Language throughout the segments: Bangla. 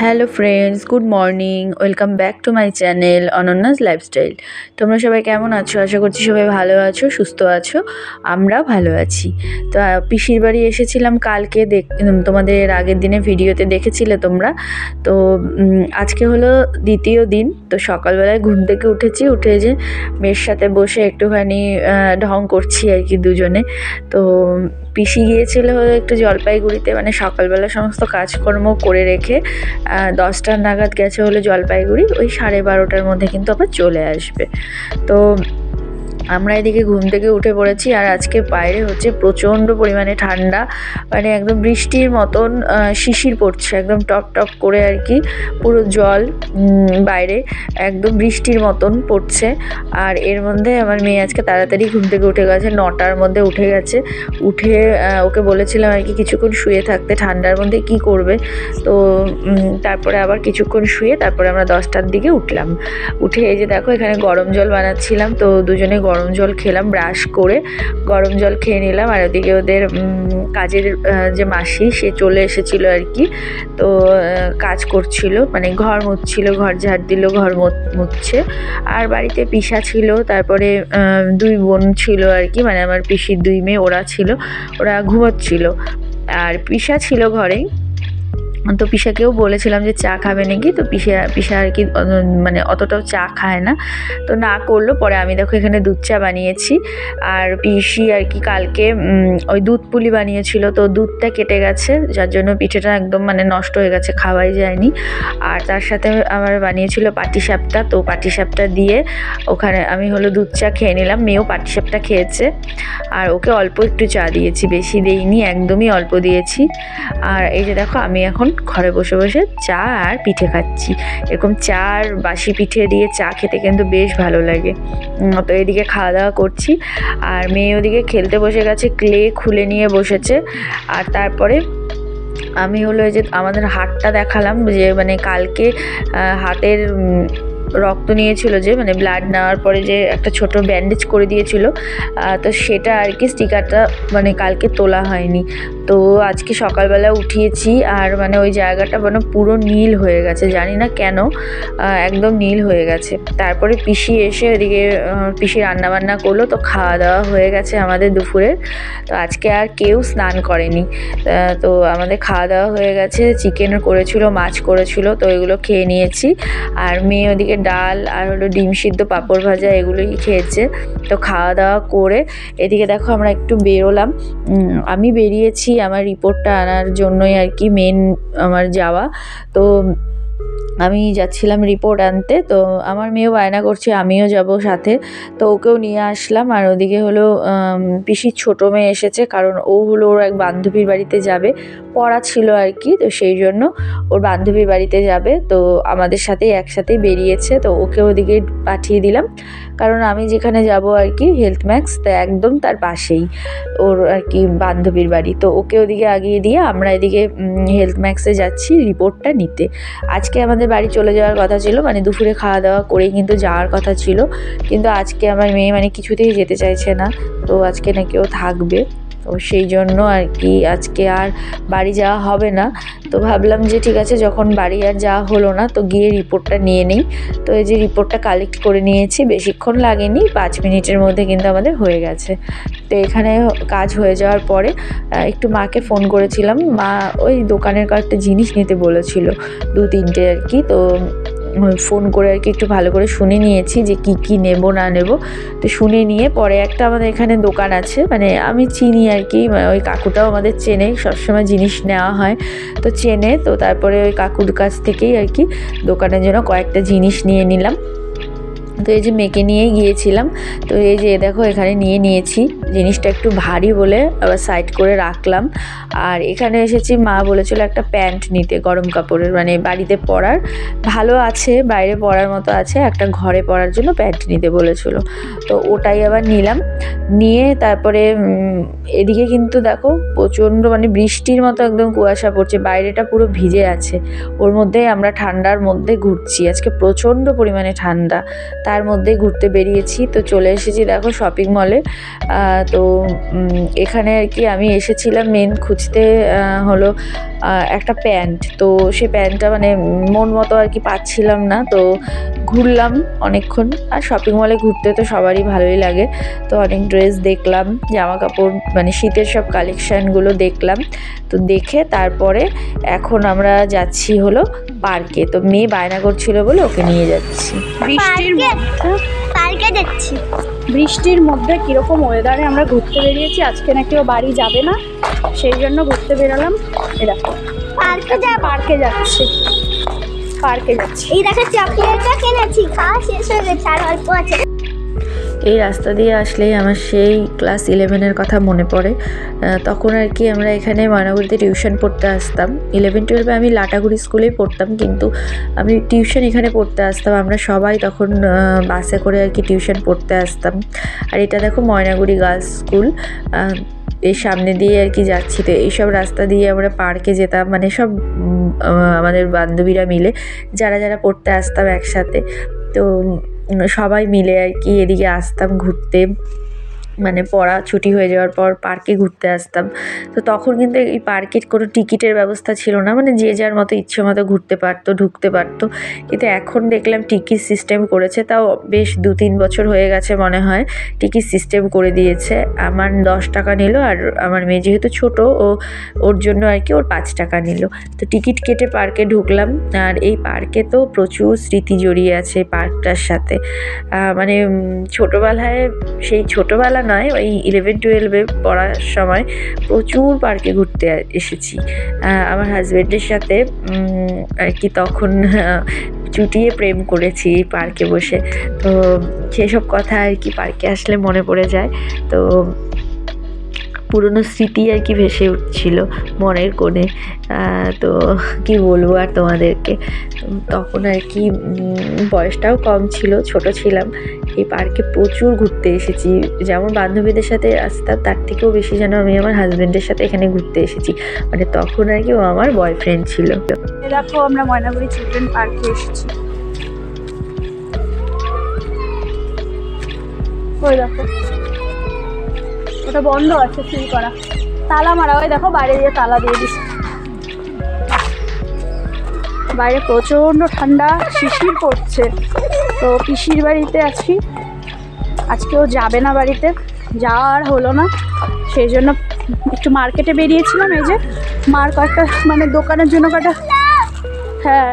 Hello friends, good morning. Welcome back to my channel অনন্যাস lifestyle. তোমরা সবাই কেমন আছো? আশা করছি সবাই ভালো আছো, সুস্থ আছো। আমরাও ভালো আছি। তো পিসির বাড়ি এসেছিলাম কালকে, তোমাদের আগের দিনে ভিডিওতে দেখেছিলে তোমরা। তো আজকে হলো দ্বিতীয় দিন। তো সকালবেলায় ঘুম থেকে উঠে যে মেয়ের সাথে বসে একটুখানি ঢং করছি আর কি দুজনে। তো পিসি গিয়েছিল একটু জলপাইগুড়িতে, মানে সকালবেলা সমস্ত কাজকর্ম করে রেখে 10টা নাগাদ গেছে হলো জলপাইগুড়ি। ওই 12:30টার মধ্যে কিন্তু আবার চলে আসবে। তো আমরা এদিকে ঘুম থেকে উঠে পড়েছি, আর আজকে বাইরে হচ্ছে প্রচণ্ড পরিমাণে ঠান্ডা, মানে একদম বৃষ্টির মতন শিশির পড়ছে একদম টপ টপ করে আর কি, পুরো জল বাইরে একদম বৃষ্টির মতন পড়ছে। আর এর মধ্যে আমার মেয়ে আজকে তাড়াতাড়ি ঘুম থেকে উঠে গেছে, 9টার মধ্যে উঠে গেছে। উঠে ওকে বলেছিলাম আর কি কিছুক্ষণ শুয়ে থাকতে, ঠান্ডার মধ্যে কি করবে। তো তারপরে আবার কিছুক্ষণ শুয়ে তারপরে আমরা 10টার দিকে উঠলাম। উঠে এই যে দেখো এখানে গরম জল বানাচ্ছিলাম, তো দুজনে গরম জল খেলাম, ব্রাশ করে গরম জল খেয়ে নিলাম। আর ওদিকে ওদের কাজের যে মাসি সে চলে এসেছিলো আর কি। তো কাজ করছিল, মানে ঘর মুছছিল, ঘর ঝাড় দিল, ঘর মুছছে। আর বাড়িতে পিসা ছিল, তারপরে 2 বোন ছিল আর কি, মানে আমার পিসির 2 মেয়ে, ওরা ছিল, ওরা ঘুমোচ্ছিল। আর পিসা ছিল ঘরেই। তো পিসাকেও বলেছিলাম যে চা খাবে নাকি, তো পিসা আর কি মানে অতটাও চা খায় না, তো না করলো। পরে আমি দেখো এখানে দুধ চা বানিয়েছি। আর পিসি আর কি কালকে ওই দুধ পুলি বানিয়েছিল, তো দুধটা কেটে গেছে, যার জন্য পিঠেটা একদম মানে নষ্ট হয়ে গেছে, খাওয়াই যায়নি। আর তার সাথে আমার বানিয়েছিল পাটিসাপটা, তো পাটিসাপটা দিয়ে ওখানে আমি হলো দুধ চা খেয়ে নিলাম। মেয়েও পাটিসাপটা খেয়েছে, আর ওকে অল্প একটু চা দিয়েছি, বেশি দেইনি, একদমই অল্প দিয়েছি। আর এই যে দেখো আমি এখন ঘরে বসে বসে চা আর পিঠে খাচ্ছি। এরকম চা আর বাসি পিঠে দিয়ে চা খেতে কিন্তু বেশ ভালো লাগে। তো এদিকে খাওয়া দাওয়া করছি, আর মেয়ে ওদিকে খেলতে বসে গেছে, ক্লে খুলে নিয়ে বসেছে। আর তারপরে আমি হলো এই যে আমাদের হাতটা দেখালাম, যে মানে কালকে হাতের রক্ত নিয়েছিল, যে মানে ব্লাড নেওয়ার পরে যে একটা ছোট ব্যান্ডেজ করে দিয়েছিল, তো সেটা আর কি স্টিকারটা মানে কালকে তোলা হয়নি। তো আজকে সকালবেলা উঠিয়েছি, আর মানে ওই জায়গাটা মানে পুরো নীল হয়ে গেছে, জানি না কেন, একদম নীল হয়ে গেছে। তারপরে পিসি এসে ওদিকে পিসি রান্নাবান্না করলো, তো খাওয়া দাওয়া হয়ে গেছে আমাদের দুপুরের। তো আজকে আর কেউ স্নান করেনি, তো আমাদের খাওয়া দাওয়া হয়ে গেছে। চিকেন করেছিল, মাছ করেছিল, তো এগুলো খেয়ে নিয়েছি। আর মেয়ে ওদিকে ডাল আর হলো ডিম সিদ্ধ, পাঁপড় ভাজা এগুলোই খেয়েছে। তো খাওয়া দাওয়া করে এদিকে দেখো আমরা একটু বেরোলাম। আমি বেরিয়েছি আমার রিপোর্টটা আনার জন্যই আর কি মেন আমার যাওয়া। তো আমি যাচ্ছিলাম রিপোর্ট আনতে, তো আমার মেয়েও বায়না করছে আমিও যাব সাথে, তো ওকেও নিয়ে আসলাম। আর ওদিকে হলো পিসির ছোটো মেয়ে এসেছে, কারণ ও হলো ওর এক বান্ধবীর বাড়িতে যাবে, পড়া ছিল আর কি, তো সেই জন্য ওর বান্ধবীর বাড়িতে যাবে। তো আমাদের সাথেই একসাথেই বেরিয়েছে, তো ওকে ওদিকে পাঠিয়ে দিলাম, কারণ আমি যেখানে যাব আর কি হেলথ ম্যাক্স, তো একদম তার পাশেই ওর আর কি বান্ধবীর বাড়ি। তো ওকে ওদিকে আগিয়ে দিয়ে আমরা এদিকে হেলথ ম্যাক্সে যাচ্ছি রিপোর্টটা নিতে। আজকে আমাদের বাড়ি চলে যাওয়ার কথা ছিল, মানে দুপুরে খাওয়া দাওয়া করেই কিন্তু যাওয়ার কথা ছিল, কিন্তু আজকে আমার মেয়ে মানে কিছুতেই যেতে চাইছে না, তো আজকে নাকি ও থাকবে। তো সেই জন্য আর কি আজকে আর বাড়ি যাওয়া হবে না। তো ভাবলাম যে ঠিক আছে, যখন বাড়ি আর যাওয়া হলো না, তো গিয়ে রিপোর্টটা নিয়ে নিই। তো এই যে রিপোর্টটা কালেক্ট করে নিয়েছি, বেশিক্ষণ লাগেনি, 5 মিনিটের মধ্যে কিন্তু আমাদের হয়ে গেছে। তো এখানে কাজ হয়ে যাওয়ার পরে একটু মাকে ফোন করেছিলাম, মা ওই দোকানের কয়েকটা জিনিস নিতে বলেছিল, 2-3টে আর কি। তো ফোন করে আর কি একটু ভালো করে শুনে নিয়েছি যে কি নেব না নেব। তো শুনে নিয়ে পরে একটা আমাদের এখানে দোকান আছে, মানে আমি চিনি আর কি, ওই কাকুটাও আমাদের চেনে, সবসময় জিনিস নেওয়া হয়, তো চেনে। তো তারপরে ওই কাকুর কাছ থেকেই আর কি দোকানের জন্য কয়েকটা জিনিস নিয়ে নিলাম। তো এই যে মেয়েকে নিয়েই গিয়েছিলাম, তো এই যে দেখো এখানে নিয়ে নিয়েছি, জিনিসটা একটু ভারী বলে আবার সাইড করে রাখলাম। আর এখানে এসেছি, মা বলেছিল একটা প্যান্ট নিতে, গরম কাপড়ের, মানে বাড়িতে পরার ভালো আছে, বাইরে পরার মতো আছে, একটা ঘরে পরার জন্য প্যান্ট নিতে বলেছিল, তো ওটাই আবার নিলাম। নিয়ে তারপরে এদিকে কিন্তু দেখো প্রচণ্ড মানে বৃষ্টির মতো একদম কুয়াশা পড়ছে, বাইরেটা পুরো ভিজে আছে, ওর মধ্যে আমরা ঠান্ডার মধ্যে ঘুরছি, আজকে প্রচণ্ড পরিমাণে ঠান্ডা, তার মধ্যে ঘুরতে বেরিয়েছি। তো চলে এসেছি দেখো শপিং মলে। তো এখানে আর কি আমি এসেছিলাম মেন খুঁজতে হলো একটা প্যান্ট, তো সেই প্যান্টটা মানে মন মতো আর কি পাচ্ছিলাম না, তো ঘুরলাম অনেকক্ষণ। আর শপিং মলে ঘুরতে তো সবারই ভালোই লাগে, তো অনেক ড্রেস দেখলাম, জামা কাপড় মানে শীতের সব কালেকশানগুলো দেখলাম। তো দেখে তারপরে এখন আমরা যাচ্ছি হলো পার্কে। তো মেয়ে বায়না করছিল বলে ওকে নিয়ে যাচ্ছি। পার্কে যাচ্ছি। বৃষ্টির মধ্যে কিরকম ওয়েদারে আমরা ঘুরতে বেরিয়েছি। আজকে নাকি ও বাড়ি যাবে না, সেই জন্য ঘুরতে বেরোলাম। এই দেখো পার্কে যাচ্ছি। এই দেখো চকলেটটা কিনেছি, খাওয়া শেষ হয়ে গেছে, আর অল্প আছে। এই রাস্তা দিয়ে আসলেই আমার সেই ক্লাস 11-এর কথা মনে পড়ে। তখন আর কি আমরা এখানে ময়নাগুড়িতে টিউশন পড়তে আসতাম। 11-12 আমি লাটাগুড়ি স্কুলেই পড়তাম, কিন্তু আমি টিউশন এখানে পড়তে আসতাম। আমরা সবাই তখন বাসে করে আর কি টিউশন পড়তে আসতাম। আর এটা দেখো ময়নাগুড়ি গার্লস স্কুল, এর সামনে দিয়ে আর কি যাচ্ছি। তো এইসব রাস্তা দিয়ে আমরা পার্কে যেতাম, মানে সব আমাদের বান্ধবীরা মিলে যারা যারা পড়তে আসতাম একসাথে, তো সবাই মিলে আর কি এদিকে আসতাম ঘুরতে। মানে পড়া ছুটি হয়ে যাওয়ার পর পার্কে ঘুরতে আসতাম। তো তখন কিন্তু এই পার্কের কোনো টিকিটের ব্যবস্থা ছিল না, মানে যে যার মতো ইচ্ছে মতো ঘুরতে পারতো, ঢুকতে পারতো। কিন্তু এখন দেখলাম টিকিট সিস্টেম করেছে, তাও বেশ 2-3 বছর হয়ে গেছে মনে হয় টিকিট সিস্টেম করে দিয়েছে। আমার 10 টাকা নিল, আর আমার মেয়ে যেহেতু ছোটো, ওর জন্য আর কি ওর 5 টাকা নিল। তো টিকিট কেটে পার্কে ঢুকলাম। আর এই পার্কে তো প্রচুর স্মৃতি জড়িয়ে আছে পার্কটার সাথে। মানে ছোটোবেলায়, সেই ছোটোবেলা নয়, ওই 11-12-এ পড়ার সময় প্রচুর পার্কে ঘুরতে এসেছি আমার হাজব্যান্ডের সাথে আর কি। তখন চুটিয়ে প্রেম করেছি এই পার্কে বসে। তো সেসব কথা আর কি পার্কে আসলে মনে পড়ে যায়। তো পুরনো স্মৃতি আর কি ভেসে উঠছিল মনের কোণে। তো কি বলবো আর তোমাদেরকে, তখন আর কি বয়সটাও কম ছিল, ছোট ছিলাম। এই পার্কে প্রচুর ঘুরতে এসেছি, যেমন বান্ধবীদের সাথে আসতাম তার থেকেও বেশি যেন আমি আমার হাজব্যান্ডের সাথে এখানে ঘুরতে এসেছি। মানে তখন আর কি ও আমার বয়ফ্রেন্ড ছিল। দেখো আমরা ময়নাগুড়ি চিলড্রেন পার্কে এসেছি। ওই দেখো ওটা বন্ধ আছে, সিল করা, তালা মারা। ওই দেখো বাইরে দিয়ে তালা দিয়ে দিচ্ছে। বাইরে প্রচণ্ড ঠান্ডা, শিশির পড়ছে। তো পিসির বাড়িতে আছি, আজকেও যাবে না বাড়িতে, যাওয়ার হলো না, সেই জন্য একটু মার্কেটে বেরিয়েছিলাম। এই যে মার কয়েকটা মানে দোকানের জন্য কটা, হ্যাঁ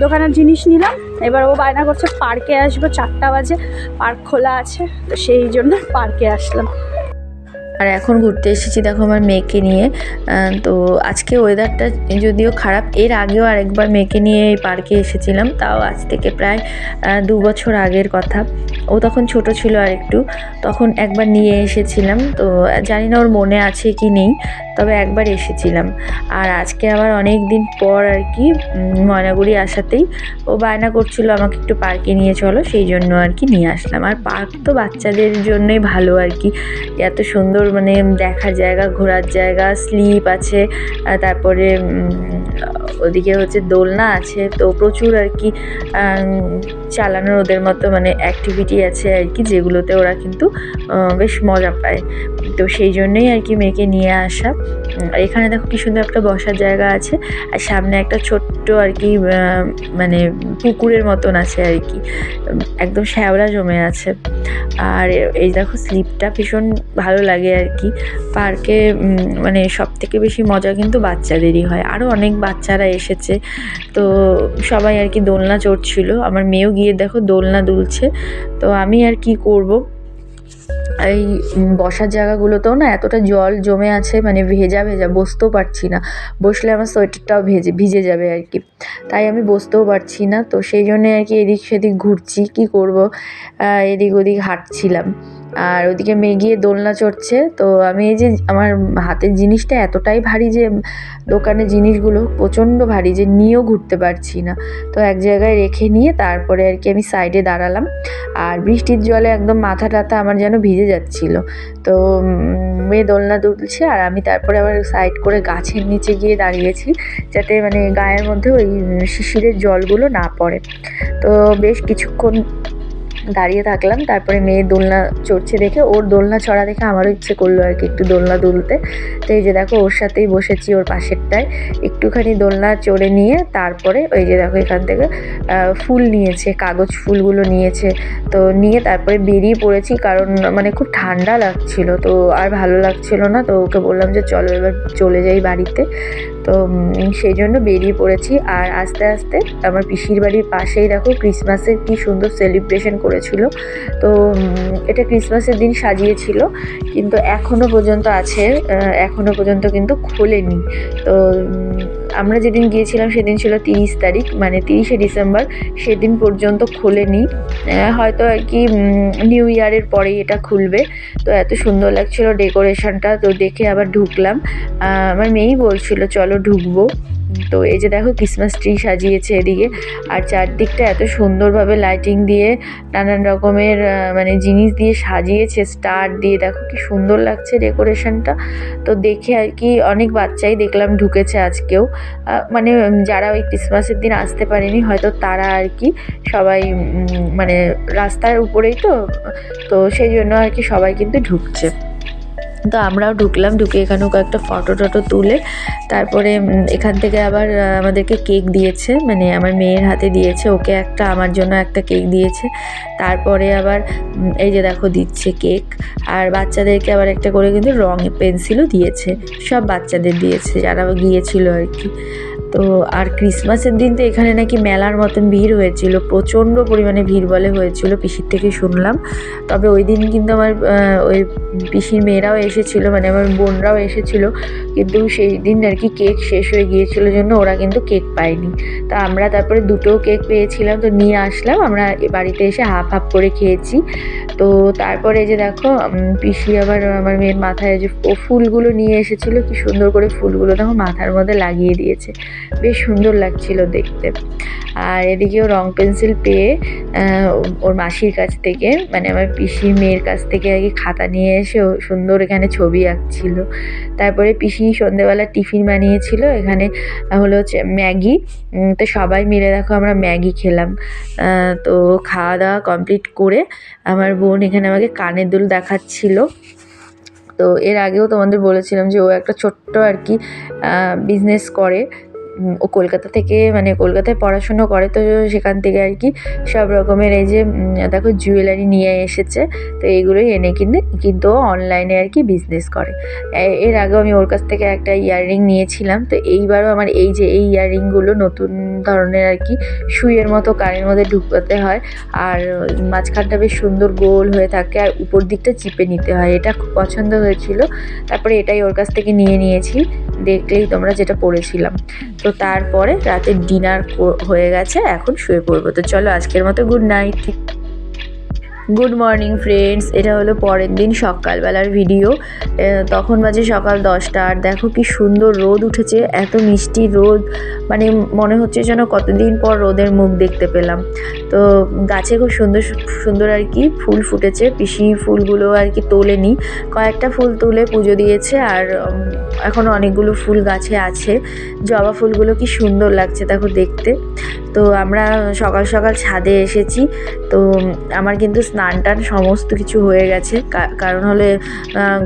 দোকানের জিনিস নিলাম। এবার ও বায়না করছে পার্কে আসবো, 4টা বাজে পার্ক খোলা আছে, তো সেই জন্য পার্কে আসলাম। আর এখন ঘুরতে এসেছি দেখো আমার মেয়েকে নিয়ে। তো আজকে ওয়েদারটা যদিও খারাপ, এর আগেও আরেকবার মেয়েকে নিয়ে এই পার্কে এসেছিলাম, তাও আজ থেকে প্রায় 2 বছর আগের কথা। ও তখন ছোট ছিল আর একটু, তখন একবার নিয়ে এসেছিলাম। তো জানি না ওর মনে আছে কি নেই, তবে একবার এসেছিলাম। আর আজকে আবার অনেক দিন পর আর কি ময়নাগুড়ি আসাতেই ও বায়না করছিল আমাকে একটু পার্কে নিয়ে চলো, সেই জন্য আর কি নিয়ে আসলাম। আর পার্ক তো বাচ্চাদের জন্যই ভালো আর কি, এত সুন্দর মানে দেখার জায়গা, ঘোরার জায়গা, স্লিপ আছে, তারপরে ওদিকে হচ্ছে দোলনা আছে, তো প্রচুর আর কি চালানোর ওদের মতো মানে অ্যাক্টিভিটি আছে আর কি, যেগুলোতে ওরা কিন্তু বেশ মজা পায়। তো সেই জন্যই আর কি মেয়েকে নিয়ে আসা। এখানে দেখো কি সুন্দর একটা বসার জায়গা আছে, আর সামনে একটা ছোট্ট আর কি মানে পুকুরের মতন আছে আর কি, একদম শ্যাওলা জমে আছে। আর এই দেখো স্লিপটা ভীষণ ভালো লাগে আর কি পার্কে। মানে সব থেকে বেশি মজা কিন্তু বাচ্চাদেরই হয়। আরও অনেক বাচ্চারা এসেছে, তো সবাই আর কি দোলনা চড়ছিল, আমার মেয়েও গিয়ে দেখো দোলনা দুলছে। তো আমি আর কি করব, এই বসার জায়গাগুলোতেও না এতটা জল জমে আছে, মানে ভেজা ভেজা, বসতেও পারছি না, বসলে আমার সোয়েটারটাও ভিজে যাবে আর কি, তাই আমি বসতেও পারছি না। তো সেই জন্যে আর কি এদিক সেদিক ঘুরছি, কি করব, এদিক ওদিক হাঁটছিলাম। আর ওদিকে মেয়ে গিয়ে দোলনা চড়ছে। তো আমি এই যে আমার হাতের জিনিসটা এতটাই ভারী যে দোকানের জিনিসগুলো প্রচণ্ড ভারী যে নিয়েও ঘুরতে পারছি না। তো এক জায়গায় রেখে নিয়ে তারপরে আর কি আমি সাইডে দাঁড়ালাম। আর বৃষ্টির জলে একদম মাথা টাথা আমার যেন ভিজে যাচ্ছিল। তো মেয়ে দোলনা দুলছে, আর আমি তারপরে আবার সাইড করে গাছের নিচে গিয়ে দাঁড়িয়েছি, যাতে মানে গায়ের মধ্যে ওই শিশিরের জলগুলো না পড়ে। তো বেশ কিছুক্ষণ দাঁড়িয়ে থাকলাম। তারপরে মেয়ে দোলনা চড়ছে দেখে, ওর দোলনা চড়া দেখে আমারও ইচ্ছে করলো আর কি একটু দোলনা দুলতে। তো এই যে দেখো ওর সাথেই বসেছি, ওর পাশেরটায় একটুখানি দোলনা চড়ে নিয়ে তারপরে ওই যে দেখো এখান থেকে ফুল নিয়েছে, কাগজ ফুলগুলো নিয়েছে। তো নিয়ে তারপরে বেরিয়ে পড়েছি, কারণ মানে খুব ঠান্ডা লাগছিল, তো আর ভালো লাগছিল না। তো ওকে বললাম যে চলো এবার চলে যাই বাড়িতে। তো সেই জন্য বেরিয়ে পড়েছি। আর আস্তে আস্তে আমার পিসির বাড়ির পাশেই দেখো ক্রিসমাসের কি সুন্দর সেলিব্রেশন করেছিল। তো এটা ক্রিসমাসের দিন সাজিয়েছিল, কিন্তু এখনও পর্যন্ত আছে, এখনও পর্যন্ত কিন্তু খোলেনি। তো আমরা যেদিন গিয়েছিলাম সেদিন ছিল 30 তারিখ, মানে 30শে ডিসেম্বর, সেদিন পর্যন্ত খোলেনি। হয়তো আর কি নিউ ইয়ারের পরেই এটা খুলবে। তো এত সুন্দর লাগছিল ডেকোরেশনটা, তো দেখে আবার ঢুকলাম। আমার মেয়েই বলছিল চলো ঢুকবো। তো এই যে দেখো ক্রিসমাস ট্রি সাজিয়েছে এদিকে, আর চারদিকটা এত সুন্দরভাবে লাইটিং দিয়ে নানান রকমের মানে জিনিস দিয়ে সাজিয়েছে, স্টার দিয়ে, দেখো কি সুন্দর লাগছে ডেকোরেশনটা। তো দেখে আর কি অনেক বাচ্চাই দেখলাম ঢুকেছে আজকেও, মানে যারা ওই ক্রিসমাসের দিন আসতে পারেনি হয়তো তারা আর কি সবাই মানে রাস্তার উপরেই তো সেই জন্য আর কি সবাই কিন্তু ঢুকছে। তো আমরাও ঢুকলাম, ঢুকে এখানেও কয়েকটা ফটো টটো তুলে তারপরে এখান থেকে আবার আমাদেরকে কেক দিয়েছে, মানে আমার মেয়ের হাতে দিয়েছে, ওকে একটা আমার জন্য একটা কেক দিয়েছে। তারপরে আবার এই যে দেখো দিচ্ছে কেক, আর বাচ্চাদেরকে আবার একটা করে কিন্তু রং পেন্সিলও দিয়েছে, সব বাচ্চাদের দিয়েছে যারা গিয়েছিল আর কি। তো আর ক্রিসমাসের দিন তো এখানে নাকি মেলার মতন ভিড় হয়েছিল, প্রচণ্ড পরিমাণে ভিড় বলে হয়েছিল, পিসির থেকে শুনলাম। তবে ওই দিন কিন্তু আমার ওই পিসির মেয়েরাও এসেছিলো, মানে আমার বোনরাও এসেছিলো, কিন্তু সেই দিন আর কি কেক শেষ হয়ে গিয়েছিল জন্য ওরা কিন্তু কেক পায়নি। তা আমরা তারপরে দুটো কেক পেয়েছিলাম, তো নিয়ে আসলাম, আমরা বাড়িতে এসে হাফ হাফ করে খেয়েছি। তো তারপরে যে দেখো পিসি আবার আমার মেয়ের মাথায় যে ফুলগুলো নিয়ে এসেছিলো, কি সুন্দর করে ফুলগুলো দেখো মাথার মধ্যে লাগিয়ে দিয়েছে, বেশ সুন্দর লাগছিল দেখতে। আর এদিকেও রং পেন্সিল পেয়ে ওর মাসির কাছ থেকে, মানে আমার পিসির মেয়ের কাছ থেকে আর কি খাতা নিয়ে এসে ও সুন্দর এখানে ছবি আঁকছিল। তারপরে পিসি সন্ধেবেলা টিফিন বানিয়েছিল, এখানে হলো হচ্ছে ম্যাগি। তো সবাই মিলে দেখো আমরা ম্যাগি খেলাম। তো খাওয়া দাওয়া কমপ্লিট করে আমার বোন এখানে আমাকে কানের দুল দেখাচ্ছিল। তো এর আগেও তোমাদের বলেছিলাম যে ও একটা ছোট্ট আর কি বিজনেস করে, ও কলকাতা থেকে, মানে কলকাতায় পড়াশুনো করে, তো সেখান থেকে আর কি সব রকমের এই যে দেখো জুয়েলারি নিয়ে এসেছে। তো এইগুলোই এনে কিন্তু অনলাইনে আর কি বিজনেস করে। এর আগেও আমি ওর কাছ থেকে একটা ইয়াররিং নিয়েছিলাম, তো এইবারও আমার এই যে এই ইয়াররিংগুলো নতুন ধরনের আর কি সুইয়ের মতো কানের মধ্যে ঢুকাতে হয়, আর মাঝখানটা বেশ সুন্দর গোল হয়ে থাকে, আর উপর দিকটা চিপে নিতে হয়, এটা খুব পছন্দ হয়েছিল। তারপরে এটাই ওর কাছ থেকে নিয়েছি, দেখলেই তোমরা যেটা পড়েছিলাম। তো তারপরে রাতের ডিনার হয়ে গেছে, এখন শুয়ে পড়বো। তো চলো আজকের মতো good night. Good morning friends, এটা হলো পরের দিন সকালবেলার ভিডিও। তখন বাজে সকাল 10টা, আর দেখো কি সুন্দর রোদ উঠেছে, এত মিষ্টি রোদ, মানে মনে হচ্ছে যেন কতদিন পর রোদের মুখ দেখতে পেলাম। তো গাছে খুব সুন্দর সুন্দর আর কি ফুল ফুটেছে, পিসি ফুলগুলো আর কি তোলেনি, কয়েকটা ফুল তুলে পুজো দিয়েছে, আর এখনও অনেকগুলো ফুল গাছে আছে। জবা ফুলগুলো কি সুন্দর লাগছে দেখো দেখতে। তো আমরা সকাল সকাল ছাদে এসেছি। তো আমার কিন্তু স্নান টান সমস্ত কিছু হয়ে গেছে, কারণ হলে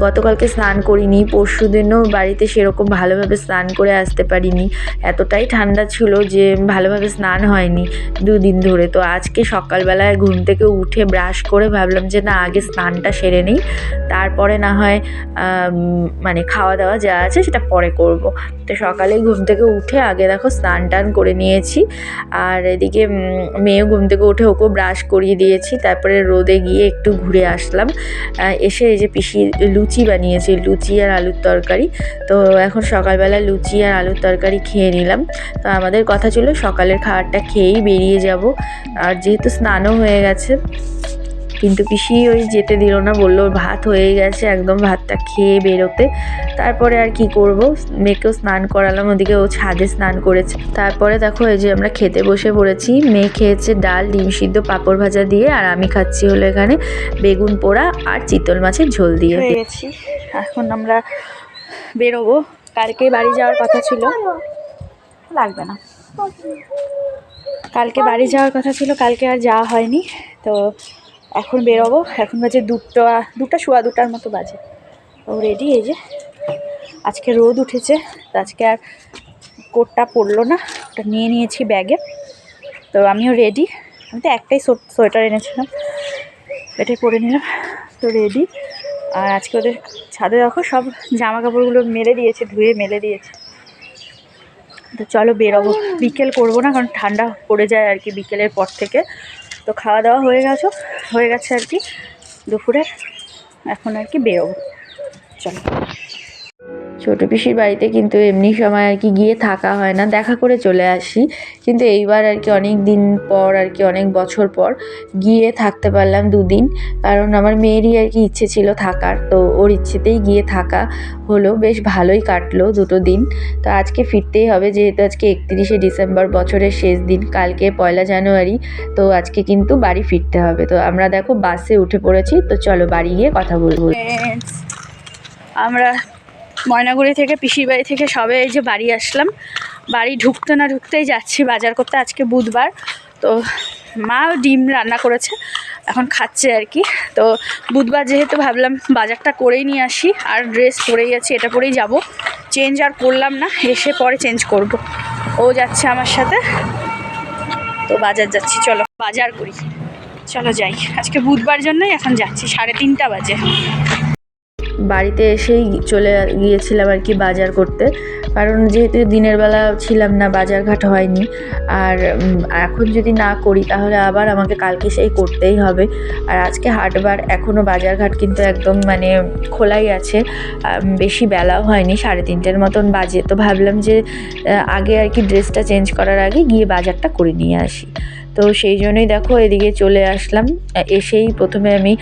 গতকালকে স্নান করিনি, পরশু দিনও বাড়িতে সেরকম ভালোভাবে স্নান করে আসতে পারিনি, এতটাই ঠান্ডা ছিল যে ভালোভাবে স্নান হয়নি 2 দিন ধরে। তো আজকে সকালবেলায় ঘুম থেকে উঠে ব্রাশ করে ভাবলাম যে না আগে স্নানটা সেরে নিই, তারপরে না হয় মানে খাওয়া দাওয়া যা আছে সেটা পরে করব। তো সকালেই ঘুম থেকে উঠে আগে দেখো স্নান টান করে নিয়েছি, আর এদিকে মেয়েও ঘুম থেকে উঠে ওকেও ব্রাশ করিয়ে দিয়েছি। তারপরে রোদে গিয়ে একটু ঘুরে আসলাম, এসে এই যে পিসি লুচি বানিয়েছি, লুচি আর আলুর তরকারি। তো এখন সকালবেলা লুচি আর আলুর তরকারি খেয়ে নিলাম। তো আমাদের কথা ছিল সকালের খাবারটা খেয়েই বেরিয়ে যাব, আর যেহেতু স্নানও হয়ে গেছে, কিন্তু পিসি ওই যেতে দিল না, বললো ভাত হয়ে গেছে, একদম ভাতটা খেয়ে বেরোতে। তারপরে আর কি করব, মেয়েকেও স্নান করালাম, ওদিকে ও ছাদে স্নান করেছে। তারপরে দেখো এই যে আমরা খেতে বসে পড়েছি, মেয়ে খেয়েছে ডাল, ডিম সিদ্ধ, পাঁপড় ভাজা দিয়ে, আর আমি খাচ্ছি হলো এখানে বেগুন পোড়া আর চিতল মাছের ঝোল দিয়ে। হয়ে গেছি, এখন আমরা বেরোবো। কালকে বাড়ি যাওয়ার কথা ছিল, লাগবে না, কালকে বাড়ি যাওয়ার কথা ছিল, কালকে আর যাওয়া হয়নি। তো এখন বেরোবো। এখন বাজে 2:15 মতো বাজে। ও রেডি। এই যে আজকে রোদ উঠেছে, তো আজকে আর কোটটা পরলো না, ওটা নিয়ে নিয়েছি ব্যাগে। তো আমিও রেডি। আমি তো একটাই সোয়েটার এনেছিলাম, এটাই পরে নিলাম। তো রেডি। আর আজকে ওদের ছাদে দেখো সব জামা কাপড়গুলো মেলে দিয়েছে, ধুয়ে মেলে দিয়েছে। তো চলো বেরোবো। বিকেল করবো না, কারণ ঠান্ডা পড়ে যায় আর কি বিকেলের পর থেকে। তো খাওয়া দাওয়া হয়ে গেছে আর কি দুপুরের। এখন আর কি বেরোবো। চলো। ছোটো পিসির বাড়িতে কিন্তু এমনি সময় আর কি গিয়ে থাকা হয় না, দেখা করে চলে আসি। কিন্তু এইবার আর কি অনেক দিন পর আর কি অনেক বছর পর গিয়ে থাকতে পারলাম 2 দিন। কারণ আমার মেয়েরই আর কি ইচ্ছে ছিল থাকার, তো ওর ইচ্ছেতেই গিয়ে থাকা হলো। বেশ ভালোই কাটলো 2 দিন। তো আজকে ফিরতেই হবে, যেহেতু আজকে 31শে ডিসেম্বর, বছরের শেষ দিন। কালকে 1 জানুয়ারি। তো আজকে কিন্তু বাড়ি ফিরতে হবে। তো আমরা দেখো বাসে উঠে পড়েছি। তো চলো বাড়ি গিয়ে কথা বলবো। আমরা ময়নাগুড়ি থেকে, পিসির বাড়ি থেকে সবে এই যে বাড়ি আসলাম। বাড়ি ঢুকতে না ঢুকতেই যাচ্ছি বাজার করতে। আজকে বুধবার, তো মা ডিম রান্না করেছে, এখন খাচ্ছে আর কি। তো বুধবার যেহেতু ভাবলাম বাজারটা করেই নিয়ে আসি। আর ড্রেস পরেই আছি, এটা পরেই যাব, চেঞ্জ আর করলাম না, এসে পরে চেঞ্জ করব। ও যাচ্ছে আমার সাথে, তো বাজার যাচ্ছি। চলো বাজার করি, চলো যাই। আজকে বুধবার জন্যই এখন যাচ্ছি, 3:30 বাজে। বাড়িতে এসেই চলে গিয়েছিলাম আর কি বাজার করতে, কারণ যেহেতু দিনের বেলা ছিলাম না, বাজারঘাট হয়নি। আর এখন যদি না করি তাহলে আবার আমাকে কালকে সেই করতেই হবে। আর আজকে হাটবার, এখনও বাজারঘাট কিন্তু একদম মানে খোলাই আছে। বেশি বেলাও হয়নি, 3:30 মতন বাজে। তো ভাবলাম যে আগে আর কি ড্রেসটা চেঞ্জ করার আগে গিয়ে বাজারটা করে নিয়ে আসি। তো সেই জন্যই দেখো এদিকে চলে আসলাম। এসেই প্রথমে আমি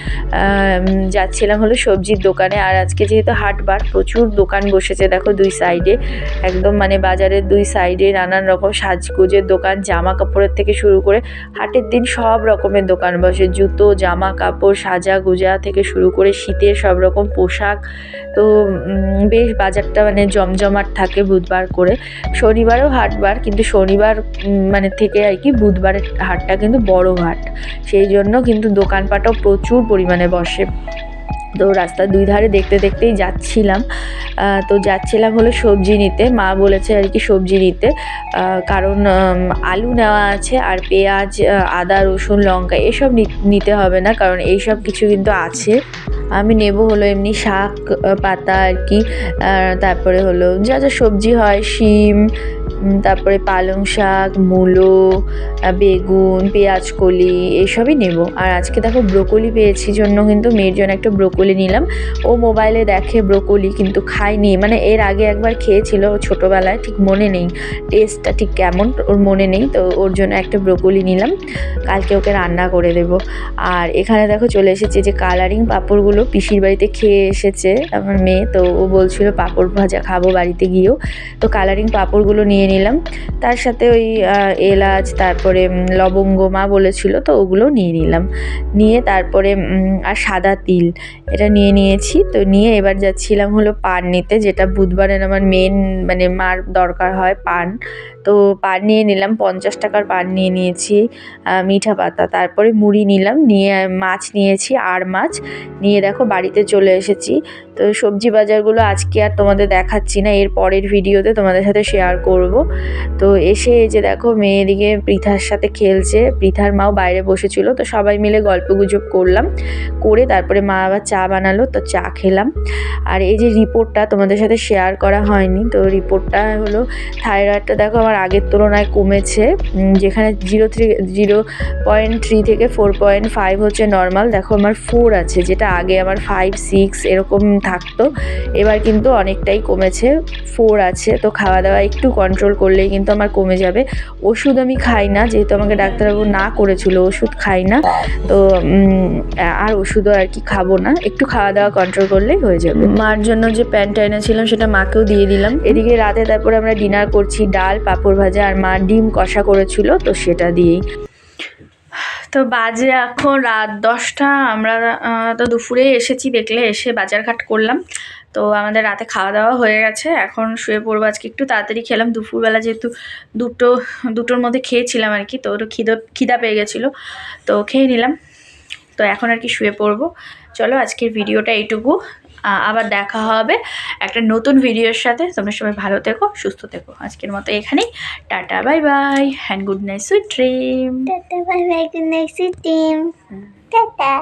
যাচ্ছিলাম হলো সবজির দোকানে। আর আজকে যেহেতু হাটবার, প্রচুর দোকান বসেছে দেখো 2 সাইডে, একদম মানে বাজারের 2 সাইডে নানান রকম সাজগোজের দোকান, জামা কাপড়ের থেকে শুরু করে। হাটের দিন সব রকমের দোকান বসে, জুতো, জামা কাপড়, সাজা গোজা থেকে শুরু করে শীতের সব রকম পোশাক। তো বেশ বাজারটা মানে জমজমাট থাকে বুধবার করে। শনিবারও হাটবার, কিন্তু শনিবার মানে থেকে আর কি বুধবারের হাটটা কিন্তু বড় হাট, সেই জন্য কিন্তু দোকানপাটও প্রচুর পরিমাণে বসে। তো রাস্তার 2 ধারে দেখতে দেখতেই যাচ্ছিলাম। তো যাচ্ছিলাম হলো সবজি নিতে। মা বলেছে আর কি সবজি নিতে, কারণ আলু নেওয়া আছে, আর পেঁয়াজ, আদা, রসুন, লঙ্কা এসব নিতে হবে না, কারণ এইসব কিছু কিন্তু আছে। আমি নেব হলো এমনি শাক পাতা আর কি, তারপরে হলো যা যা সবজি হয়, শিম, তারপরে পালং শাক, মূলো, বেগুন, পেঁয়াজকলি এইসবই নেব। আর আজকে দেখো ব্রোকলি পেয়েছি জন্য কিন্তু মেয়ের জন্য একটা ব্রোকলি নিলাম। ও মোবাইলে দেখে ব্রোকলি, কিন্তু খায়নি। মানে এর আগে একবার খেয়েছিল ছোটোবেলায়, ঠিক মনে নেই টেস্টটা ঠিক কেমন, ওর মনে নেই। তো ওর জন্য একটা ব্রোকলি নিলাম, কালকে ওকে রান্না করে দেব। আর এখানে দেখো চলে এসেছে যে কালারিং পাঁপড়গুলো, পিসির বাড়িতে খেয়ে এসেছে আমার মেয়ে। তো ও বলছিল পাঁপড় ভাজা খাবো বাড়িতে গিয়েও। তো কালারিং পাঁপড়গুলো নিয়ে নিলাম, তার সাথে ওই এলাচ, তারপরে লবঙ্গ মা বলেছিল, তো ওগুলো নিয়ে নিলাম। নিয়ে তারপরে আর সাদা তিল, এটা নিয়ে নিয়েছি। তো নিয়ে এবার যাচ্ছিলাম হলো পান নিতে, যেটা বুধবারের আমার মেন মানে মার দরকার হয় পান। তো পান নিয়ে নিলাম, 50 টাকার পান নিয়ে নিয়েছি, মিঠা পাতা। তারপরে মুড়ি নিলাম, নিয়ে মাছ নিয়েছি, আর মাছ নিয়ে দেখো বাড়িতে চলে এসেছি। তো সবজি বাজারগুলো আজকে আর তোমাদের দেখাচ্ছি না, এর পরের ভিডিওতে তোমাদের সাথে শেয়ার করব। তো এসে এই যে দেখো মেয়ে এদিকে পৃথার সাথে খেলছে, পৃথার মাও বাইরে বসেছিল। তো সবাই মিলে গল্পগুজব করলাম, করে তারপরে মা আবার চা বানালো, তো চা খেলাম। আর এই যে রিপোর্টটা তোমাদের সাথে শেয়ার করা হয়নি, তো রিপোর্টটা হলো থাইরয়েডটা দেখো আমার আগের তুলনায় কমেছে। যেখানে 0.3 থেকে 4.5 হচ্ছে নর্মাল, দেখো আমার 4 আছে, যেটা আগে আমার 5, 6 এরকম থাকতো। এবার কিন্তু অনেকটাই কমেছে, 4 আছে। তো খাওয়া দাওয়া একটু কন্ট্রোল করলেই কিন্তু আমার কমে যাবে। ওষুধ আমি খাই না, যেহেতু আমাকে ডাক্তারবাবু না করেছিল, ওষুধ খাই না। তো আর ওষুধও আর কি খাবো না, একটু খাওয়া দাওয়া কন্ট্রোল করলেই হয়ে যাবে। মার জন্য যে প্যান্টটা এনেছিলাম সেটা মাকেও দিয়ে দিলাম। এদিকে রাতে তারপরে আমরা ডিনার করছি, ডাল, পাঁপড় ভাজা, আর মা ডিম কষা করেছিল, তো সেটা দিয়েই। তো বাজে এখন রাত 10টা। আমরা তো দুপুরেই এসেছি, দেখলে এসে বাজারঘাট করলাম। তো আমাদের রাতে খাওয়া দাওয়া হয়ে গেছে, এখন শুয়ে পড়বো। আজকে একটু তাড়াতাড়ি খেলাম, দুপুরবেলা যেহেতু দুটোর মধ্যে খেয়েছিলাম আর কি। তো ওটা খিদা পেয়ে গেছিলো, তো খেয়ে নিলাম। তো এখন আর কি শুয়ে পড়বো। চলো আজকের ভিডিওটা এইটুকু, আবার দেখা হবে একটা নতুন ভিডিওর সাথে। তোমরা সবাই ভালো থেকো, সুস্থ থেকো। আজকের মতো এখানেই, tata bye bye and good night, sweet dream. Tata bye bye, good night, sweet dream. Tata.